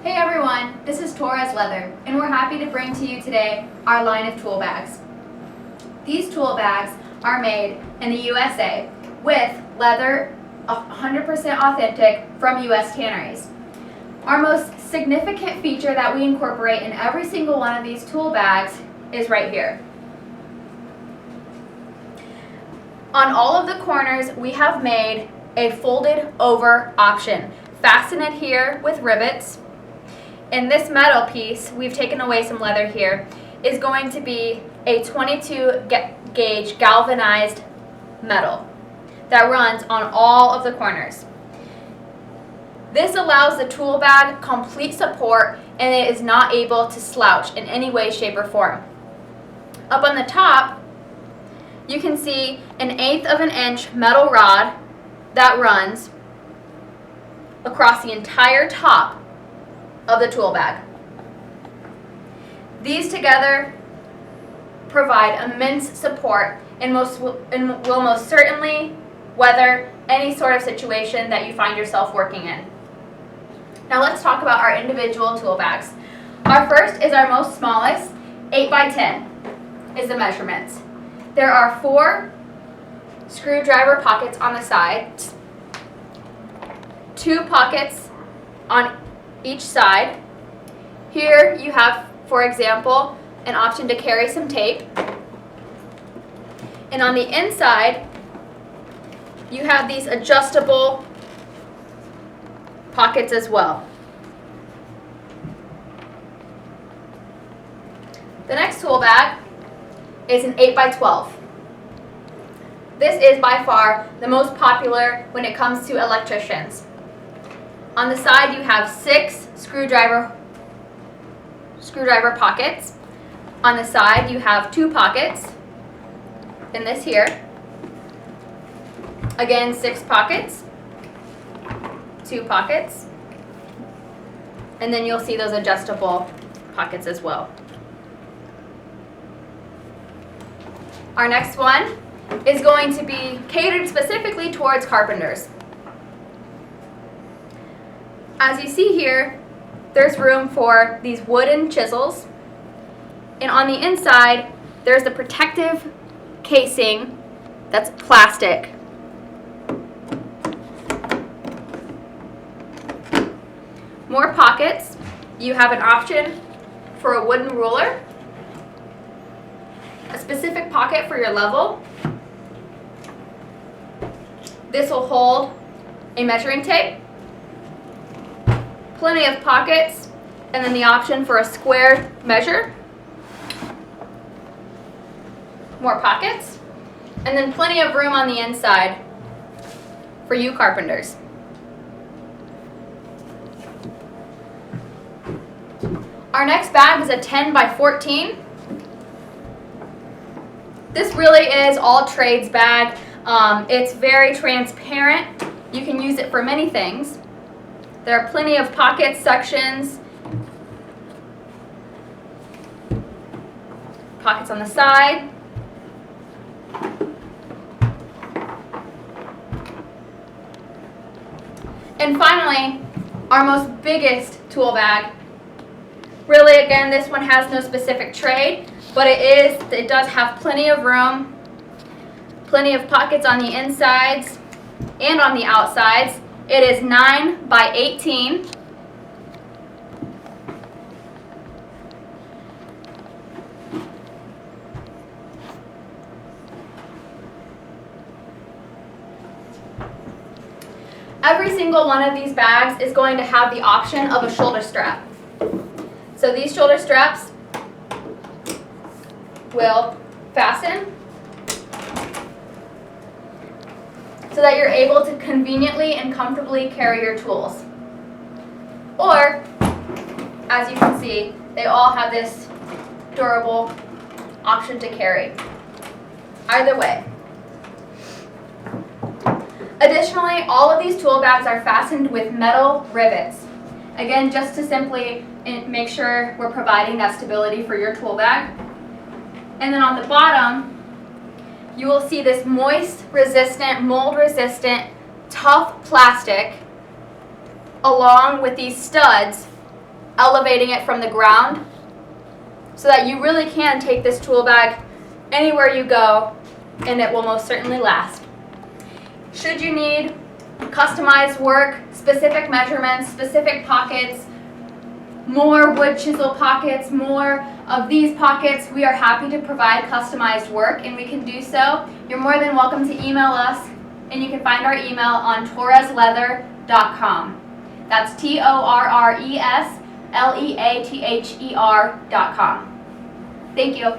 Hey everyone, this is Torres Leather, and we're happy to bring to you today our line of tool bags. These tool bags are made in the USA with leather 100% authentic from US tanneries. Our most significant feature that we incorporate in every single one of these tool bags is right here. On all of the corners, we have made a folded over option. Fasten it here with rivets. In this metal piece, we've taken away some leather here, is going to be a 22 gauge galvanized metal that runs on all of the corners. This allows the tool bag complete support and it is not able to slouch in any way, shape, or form. Up on the top, you can see an 1/8 of an inch metal rod that runs across the entire top of the tool bag. These together provide immense support and will most certainly weather any sort of situation that you find yourself working in. Now let's talk about our individual tool bags. Our first is our most smallest, 8 by 10 is the measurements. There are 4 screwdriver pockets on the sides, 2 pockets on each side. Here you have, for example, an option to carry some tape. And on the inside, you have these adjustable pockets as well. The next tool bag is an 8 by 12. This is by far the most popular when it comes to electricians. On the side, you have 6 screwdriver pockets. On the side, you have 2 pockets. In this here, again, 6 pockets, 2 pockets, and then you'll see those adjustable pockets as well. Our next one is going to be catered specifically towards carpenters. As you see here, there's room for these wooden chisels, and on the inside, there's the protective casing that's plastic. More pockets. You have an option for a wooden ruler, a specific pocket for your level. This will hold a measuring tape, plenty of pockets, and then the option for a square measure. More pockets, and then plenty of room on the inside for you carpenters. Our next bag is a 10 by 14. This really is all trades bag. It's very transparent. You can use it for many things. There are plenty of pocket sections, pockets on the side. And finally, our most biggest tool bag. Really, again, this one has no specific trade, but it does have plenty of room, plenty of pockets on the insides and on the outsides. It is 9 by 18. Every single one of these bags is going to have the option of a shoulder strap. So these shoulder straps will fasten so that you're able to conveniently and comfortably carry your tools. Or, as you can see, they all have this durable option to carry. Either way. Additionally, all of these tool bags are fastened with metal rivets. Again, just to simply make sure we're providing that stability for your tool bag. And then on the bottom, you will see this moist resistant, mold resistant, tough plastic along with these studs elevating it from the ground so that you really can take this tool bag anywhere you go and it will most certainly last. Should you need customized work, specific measurements, specific pockets, more wood chisel pockets, more of these pockets, we are happy to provide customized work, and we can do so. You're more than welcome to email us, and you can find our email on torresleather.com. That's TORRESLEATHER.com. Thank you.